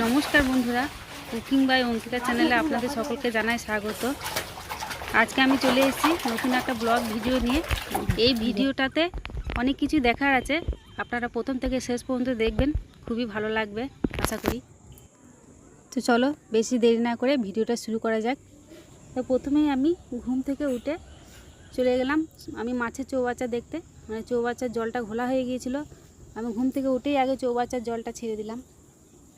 নমস্কার বন্ধুরা, cooking by Ankita চ্যানেলে আপনাদের সকলকে জানাই স্বাগত। আজকে আমি চলে এসেছি নতুন একটা ব্লগ ভিডিও নিয়ে। এই ভিডিওটাতে অনেক কিছু দেখার আছে, আপনারা প্রথম থেকে শেষ পর্যন্ত দেখবেন, খুবই ভালো লাগবে আশা করি। তো চলো বেশি দেরি না করে ভিডিওটা শুরু করা যাক। তো প্রথমেই আমি ঘুম থেকে উঠে চলে গেলাম আমি মাছের চৌবাচ্চা দেখতে। মানে চৌবাচ্চার জলটা ঘোলা হয়ে গিয়েছিল, আমি ঘুম থেকে উঠেই আগে চৌবাচ্চার জলটা ছেড়ে দিলাম।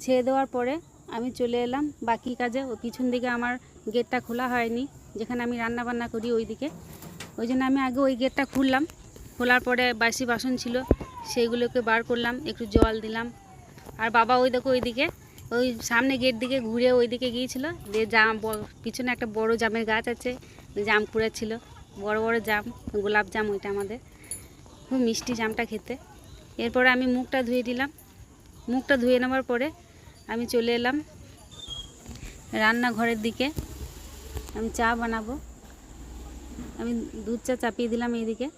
ছেড়ে দেওয়ার পরে আমি চলে এলাম বাকি কাজে। ও পিছন দিকে আমার গেটটা খোলা হয়নি, যেখানে আমি রান্না বান্না করি ওই দিকে, ওই জন্য আমি আগে ওই গেটটা খুললাম। খোলার পরে বাসি বাসন ছিল সেইগুলোকে বার করলাম, একটু জল দিলাম। আর বাবা ওই দেখো ওইদিকে ওই সামনে গেট দিকে ঘুরে ওই দিকে গিয়েছিলো, দিয়ে জাম পিছনে একটা বড় জামের গাছ আছে, জাম কুড়াচ্ছিল, বড় বড় জাম, গোলাপ জাম, ওইটা আমাদের খুব মিষ্টি জামটা খেতে। এরপরে আমি মুখটা ধুয়ে দিলাম। মুখটা ধুয়ে নেওয়ার পরে আমি চলে এলাম রান্নাঘরের দিকে। আমি চা বানাবো, আমি দুধ চা চাপিয়ে দিলাম এইদিকে।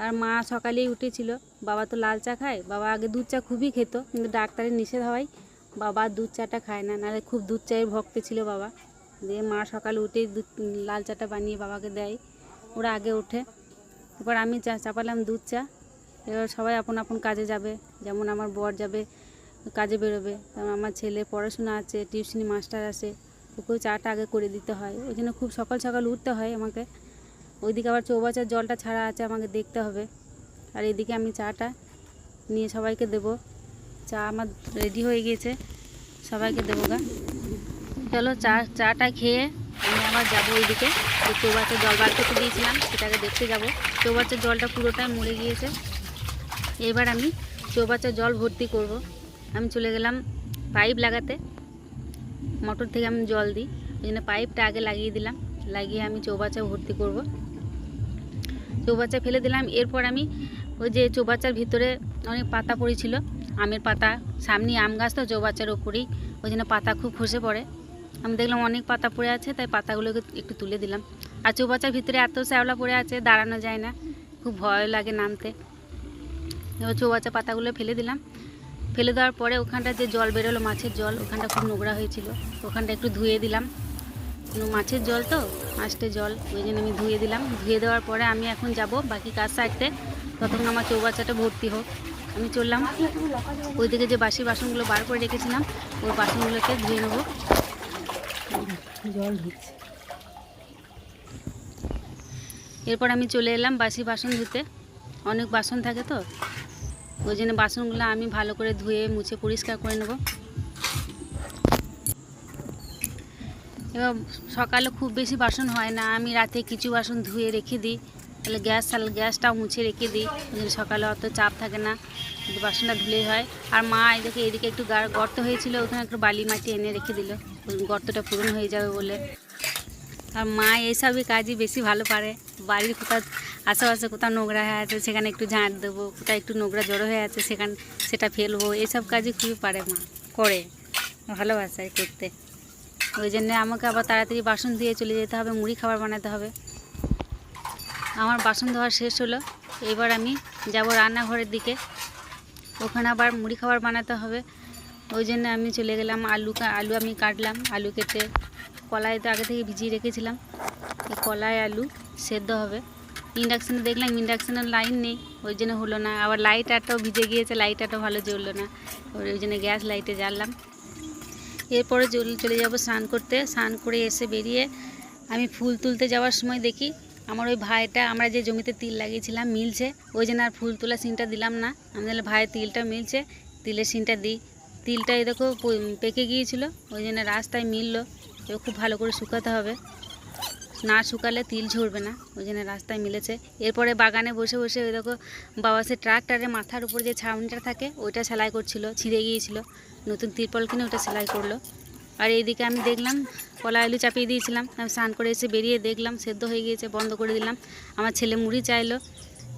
আর মা সকালেই উঠেছিল, বাবা তো লাল চা খায়, বাবা আগে দুধ চা খুবই খেত, কিন্তু ডাক্তারের নিষেধ হওয়ায় বাবা দুধ চাটা খায় না, নাহলে খুব দুধ চায়ের ভক্ত ছিল বাবা। দিয়ে মা সকালে উঠেই লাল চাটা বানিয়ে বাবাকে দেয়, ওরা আগে ওঠে। এবার আমি চা চাপালাম দুধ চা। এবার সবাই আপন আপন কাজে যাবে, যেমন আমার বর যাবে কাজে বেরোবে, কারণ আমার ছেলে পড়াশোনা আছে, টিউশনি মাস্টার আছে, ওকেও চাটা আগে করে দিতে হয়, ওই জন্য খুব সকাল সকাল উঠতে হয় আমাকে। ওইদিকে আবার চৌবাচ্চার জলটা ছাড়া আছে, আমাকে দেখতে হবে। আর এদিকে আমি চাটা নিয়ে সবাইকে দেব। চা আমার রেডি হয়ে গিয়েছে, সবাইকে দেবো গা। চলো চাটা খেয়ে আমি আবার যাবো ওইদিকে, যে চৌবাচ্চার জল বার করতে দিয়েছিলাম সেটাকে দেখতে যাব। চৌবাচ্চার জলটা পুরোটাই মরে গিয়েছে। এবার আমি চৌবাচ্চার জল ভর্তি করব। আমি চলে গেলাম পাইপ লাগাতে, মোটর থেকে আমি জল দিই, ওই জন্য পাইপটা আগে লাগিয়ে দিলাম। লাগিয়ে আমি চৌবাচ্চা ভর্তি করব। চৌবাচ্চা ফেলে দিলাম। এরপর আমি ওই যে চৌবাচ্চার ভিতরে অনেক পাতা পড়েছিল, আমের পাতা, সামনে আম গাছ তো চৌবাচ্চার ওপরেই, ওই জন্য পাতা খুব খসে পড়ে। আমি দেখলাম অনেক পাতা পড়ে আছে, তাই পাতাগুলোকে একটু তুলে দিলাম। আর চৌবাচ্চার ভিতরে এত শ্যাওলা পড়ে আছে, দাঁড়ানো যায় না, খুব ভয় লাগে নামতে। এবার চৌবাচ্চা পাতাগুলো ফেলে দিলাম। ফেলে দেওয়ার পরে ওখানটা যে জল বেরোলো মাছের জল, ওখানটা খুব নোংরা হয়েছিল, ওখানটা একটু ধুয়ে দিলাম। মাছের জল তো, মাছের জল, ওই জন্য আমি ধুয়ে দিলাম। ধুয়ে দেওয়ার পরে আমি এখন যাব বাকি কাজ সারতে, ততক্ষণ আমার চৌবাচ্চাটা ভর্তি হোক। আমি চললাম ওইদিকে, যে বাসি বাসনগুলো বার করে রেখেছিলাম ওই বাসনগুলোকে ধুয়ে নেবো। জল ঢুকছে। এরপর আমি চলে এলাম বাসি বাসন ধুতে, অনেক বাসন থাকে তো, ওই জন্য বাসনগুলো আমি ভালো করে ধুয়ে মুছে পরিষ্কার করে নেব। এবার সকালে খুব বেশি বাসন হয় না, আমি রাতে কিছু বাসন ধুয়ে রেখে দিই, তাহলে গ্যাসটাও মুছে রেখে দিই, ওই জন্য সকালে অত চাপ থাকে না, বাসনটা ধুলেই হয়। আর মা এদিকে একটু গর্ত হয়েছিল, ওখানে একটু বালি মাটি এনে রেখে দিল, গর্তটা পূরণ হয়ে যাবে বলে। আর মা এইসবই কাজই বেশি ভালো পারে। বাড়ির কোথাও আশেপাশে কোথাও নোংরা হয়ে আছে সেখানে একটু ঝাঁট দেবো, কোথাও একটু নোংরা জড়ো হয়ে আছে সেটা ফেলবো, এইসব কাজই খুবই পারে মা, করে ভালোবাসায় করতে। ওই জন্যে আমাকে আবার তাড়াতাড়ি বাসন দিয়ে চলে যেতে হবে, মুড়ি খাবার বানাতে হবে। আমার বাসন ধোয়া শেষ হলো, এবার আমি যাব রান্নাঘরের দিকে, ওখানে আবার মুড়ি খাবার বানাতে হবে। ওই জন্য আমি চলে গেলাম। আলু আমি কাটলাম, আলু কেটে কলাই তো আগে থেকে ভিজিয়ে রেখেছিলাম, কলাই আলু সেদ্ধ হবে। ইন্ডাকশানে দেখলাম ইন্ডাকশানের লাইন নেই, ওই জন্য হলো না। আবার লাইটারটাও ভিজে গিয়েছে, লাইটারটাও ভালো জ্বললো না, ওই জন্য গ্যাস লাইটে জ্বাললাম। এরপরে চলে যাব স্নান করতে। স্নান করে এসে বেরিয়ে আমি ফুল তুলতে যাওয়ার সময় দেখি আমার ওই ভাইটা, আমরা যে জমিতে তিল লাগিয়েছিলাম, মিলছে, ওই জন্য আর ফুল তোলা সিনটা দিলাম না। আমি তাহলে ভাইয়ের তিলটা মিলছে, তিলের সিনটা দিই। তিলটা এই দেখো পেকে গিয়েছিল, ওই জন্য রাস্তায় মিললো, এবার খুব ভালো করে শুকাতে হবে, না শুকালে তিল ঝরবে না, ওই জন্য রাস্তায় মিলেছে। এরপরে বাগানে বসে বসে ওই দেখো বাবা সে ট্রাক্টরের মাথার উপর যে ছাউনিটা থাকে ওইটা সেলাই করছিল, ছিঁড়ে গিয়েছিল, নতুন তিরপল কিনে ওটা সেলাই করলো। আর এইদিকে আমি দেখলাম কলা আলু চাপিয়ে দিয়েছিলাম, আমি স্নান করে এসে বেরিয়ে দেখলাম সেদ্ধ হয়ে গিয়েছে, বন্ধ করে দিলাম। আমার ছেলে মুড়ি চাইলো,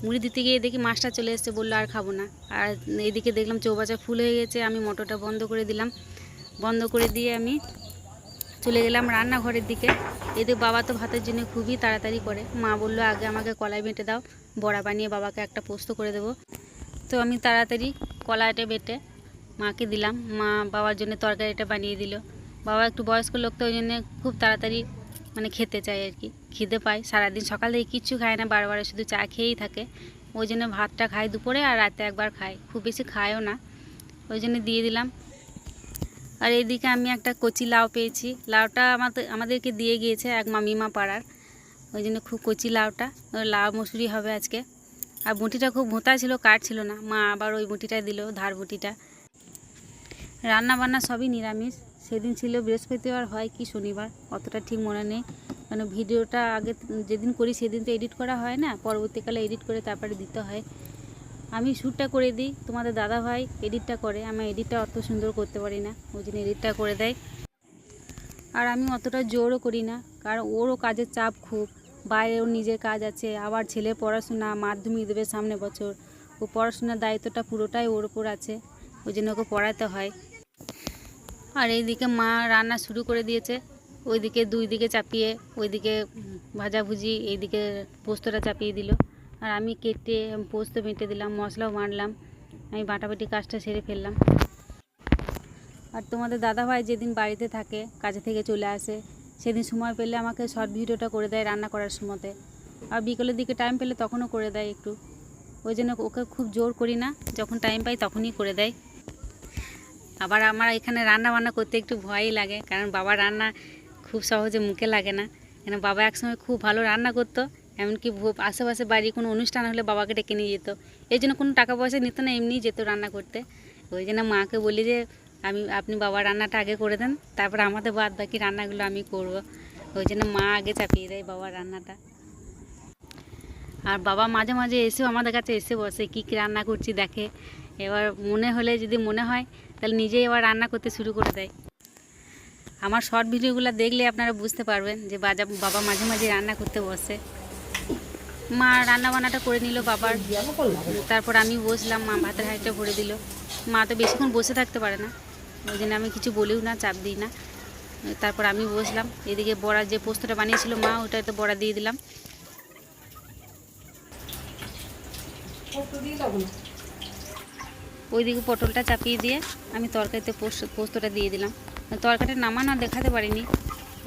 মুড়ি দিতে গিয়ে দেখি মাছটা চলে এসেছে, বললো আর খাবো না। আর এইদিকে দেখলাম চৌবাচ্চা ফুল হয়ে গেছে, আমি মোটরটা বন্ধ করে দিলাম। বন্ধ করে দিয়ে আমি চলে গেলাম রান্নাঘরের দিকে। এদের বাবা তো ভাতের জন্য খুবই তাড়াতাড়ি করে, মা বললো আগে আমাকে কলাই বেটে দাও, বড়া বানিয়ে বাবাকে একটা পোস্ত করে দেবো। তো আমি তাড়াতাড়ি কলাইটা বেটে মাকে দিলাম, মা বাবার জন্য তরকারিটা বানিয়ে দিল। বাবা একটু বয়স্ক লোক তো, ওই জন্য খুব তাড়াতাড়ি মানে খেতে চায় আর কি, খিদে পায়। সারাদিন সকাল থেকে কিচ্ছু খায় না, বারবার শুধু চা খেয়েই থাকে। ওই জন্য ভাতটা খায় দুপুরে, আর রাতে একবার খায়, খুব বেশি খায়ও না, ওই জন্য দিয়ে দিলাম। আর এইদিকে আমি একটা কচি লাউ পেয়েছি, লাউটা আমাদেরকে দিয়ে গিয়েছে এক মামিমা পাড়ার, ওই জন্য খুব কচি লাউটা, লাউ মসুরি হবে আজকে। আর বটিটা খুব ভোঁতা ছিল, কাটছিল না, মা আবার ওই বটিটা দিল, ধার বটিটা। রান্না বান্না সবই নিরামিষ। সেদিন ছিল বৃহস্পতিবার হয় কি শনিবার, অতটা ঠিক মনে নেই, কারণ ভিডিওটা আগে যেদিন করি সেদিন তো এডিট করা হয় না, পরবর্তীকালে এডিট করে তারপরে দিতে হয়। আমি শ্যুটটা করে দিই, তোমাদের দাদা ভাই এডিটটা করে, আমি এডিটটা অত সুন্দর করতে পারি না, ওই জন্য এডিটটা করে দেয়। আর আমি অতটা জোরও করি না, কারণ ওরও কাজের চাপ খুব, বাইরে ওর নিজের কাজ আছে, আবার ছেলে পড়াশোনা, মাধ্যমিক দেবে সামনে বছর, ও পড়াশোনার দায়িত্বটা পুরোটাই ওর ওপর আছে, ওই জন্য ওকে পড়াতে হয়। আর এইদিকে মা রান্না শুরু করে দিয়েছে, ওইদিকে দুই দিকে চাপিয়ে, ওইদিকে ভাজাভুজি, এইদিকে পোস্তটা চাপিয়ে দিল। আর আমি কেটে পোস্ত বেটে দিলাম, মশলাও বাটলাম, আমি বাটাবাটি কাজটা সেরে ফেললাম। আর তোমাদের দাদাভাই যেদিন বাড়িতে থাকে, কাজে থেকে চলে আসে, সেদিন সময় পেলে আমাকে শর্ট ভিডিওটা করে দেয় রান্না করার সময়তে, আর বিকেলের দিকে টাইম পেলে তখনও করে দেয় একটু, ওই জন্য ওকে খুব জোর করি না, যখন টাইম পাই তখনই করে দেয়। আবার আমার এখানে রান্না বান্না করতে একটু ভয়ই লাগে, কারণ বাবা রান্না খুব সহজে মুখে লাগে না, কেন বাবা একসময় খুব ভালো রান্না করতো, এমনকি আশেপাশে বাড়ি কোনো অনুষ্ঠান হলে বাবাকে ডেকে নিয়ে যেত, এই জন্য কোনো টাকা পয়সা নিত না, এমনিই যেত রান্না করতে। ওই জন্য মাকে বলি যে আপনি বাবার রান্নাটা আগে করে দেন, তারপর আমাদের বাদ বাকি রান্নাগুলো আমি করব, ওই জন্য মা আগে চাপিয়ে দেয় বাবার রান্নাটা। আর বাবা মাঝে মাঝে এসেও আমাদের কাছে এসে বসে, কী কী রান্না করছি দেখে, এবার মনে হলে যদি মনে হয় তাহলে নিজেই এবার রান্না করতে শুরু করে দেয়। আমার শর্ট ভিডিওগুলো দেখলে আপনারা বুঝতে পারবেন যে বাবা মাঝে মাঝে রান্না করতে বসে। মা রান্না বান্নাটা করে নিল বাবার, তারপর আমি বসলাম, মা ভাতের হাঁড়িটা ভরে দিল। মা তো বেশিক্ষণ বসে থাকতে পারে না, ওই জন্য আমি কিছু বলিও না, চাপ দিই না। তারপর আমি বসলাম, এদিকে বড়া যে পোস্তটা বানিয়েছিল মা, ওটাতে বড়া দিয়ে দিলাম। ওইদিকে পটলটা চাপিয়ে দিয়ে আমি তরকারিতে পোস্তটা দিয়ে দিলাম। তরকারিটা নামানো দেখাতে পারিনি,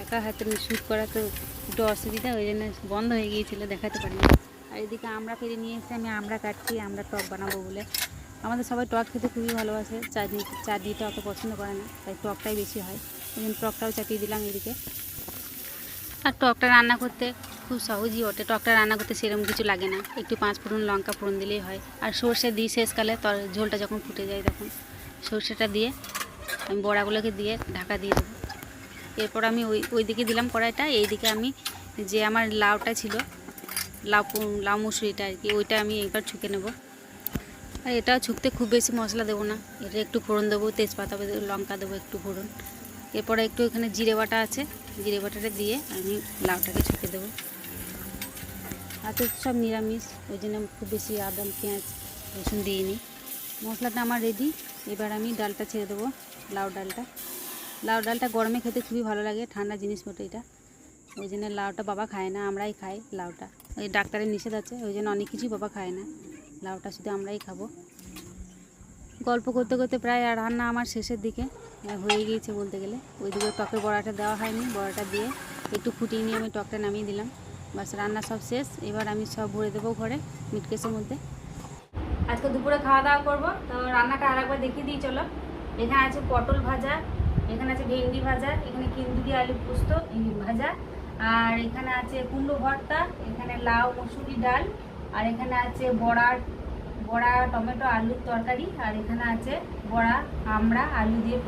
একা হাতে শ্যুট করা তো একটু অসুবিধা, ওই জন্য বন্ধ হয়ে গিয়েছিল, দেখাতে পারিনি। আর এদিকে আমরা পেরে নিয়ে এসে আমি আমরা কাটছি, আমরা টক বানাবো বলে। আমাদের সবাই টক খেতে খুবই ভালোবাসে, চাটনিটা অত পছন্দ করে না, তাই টকটাই বেশি হয়, ওই জন্য টকটাও চাপিয়ে দিলাম এদিকে। আর টকটা রান্না করতে খুব সহজই ওঠে, টকটা রান্না করতে সেরকম কিছু লাগে না, একটু 5 ফোড়ন লঙ্কা ফোড়ন দিলেই হয়। আর সর্ষে দিই শেষকালে, ঝোলটা যখন ফুটে যায় তখন সর্ষেটা দিয়ে আমি বড়াগুলোকে দিয়ে ঢাকা দিয়ে দেবো। এরপর আমি ওই দিকে দিলাম কড়াইটা, এইদিকে আমি যে আমার লাউটা ছিল, লাউ মুসুরিটা আর কি, ওইটা আমি একবার ছুঁকে নেব। আর এটাও ছুঁকতে খুব বেশি মশলা দেবো না, এটা একটু ফোড়ন দেবো, তেজপাতা লঙ্কা দেবো একটু ফোড়ন, এরপরে একটু এখানে জিরে বাটা আছে, জিরে বাটাটা দিয়ে আমি লাউটাকে ছুঁকে দেবো। আর তো সব নিরামিষ, ওই জন্য খুব বেশি আদা পেঁয়াজ রসুন দিইনি। মশলাটা আমার রেডি, এবার আমি ডালটা ছেড়ে দেবো, লাউ ডালটা গরমে খেতে খুবই ভালো লাগে, ঠান্ডা জিনিস বটে এটা, ওই জন্য লাউটা বাবা খায় না, আমরাই খাই লাউটা, ওই ডাক্তারের নিষেধ আছে, ওই জন্য অনেক কিছুই বাবা খায় না, লাউটা শুধু আমরাই খাবো। গল্প করতে করতে প্রায় আর রান্না আমার শেষের দিকে হয়ে গিয়েছে বলতে গেলে। ওইদিকে টকের বড়াটা দেওয়া হয়নি, বড়াটা দিয়ে একটু ফুটিয়ে নিয়ে আমি টকটা নামিয়ে দিলাম, বাস রান্না সব শেষ। এবার আমি সব ভরে দেবো ঘরে মিটকেসের মধ্যে। আজকে দুপুরে খাওয়া দাওয়া করবো, তো রান্নাটা আর একবার দেখিয়ে দিই চলো। এখানে আছে পটল ভাজা, এখানে আছে ভেন্ডি ভাজা, এখানে কিন্দুরি আলু পোস্ত ভাজা, আর এখানে আছে কুমড়ো ভর্তা, এখানে লাউ মসুরি ডাল, আর এখানে আছে বড়া টমেটো আলুর তরকারি, আর এখানে আছে বড়া আমড়া আলু দিয়ে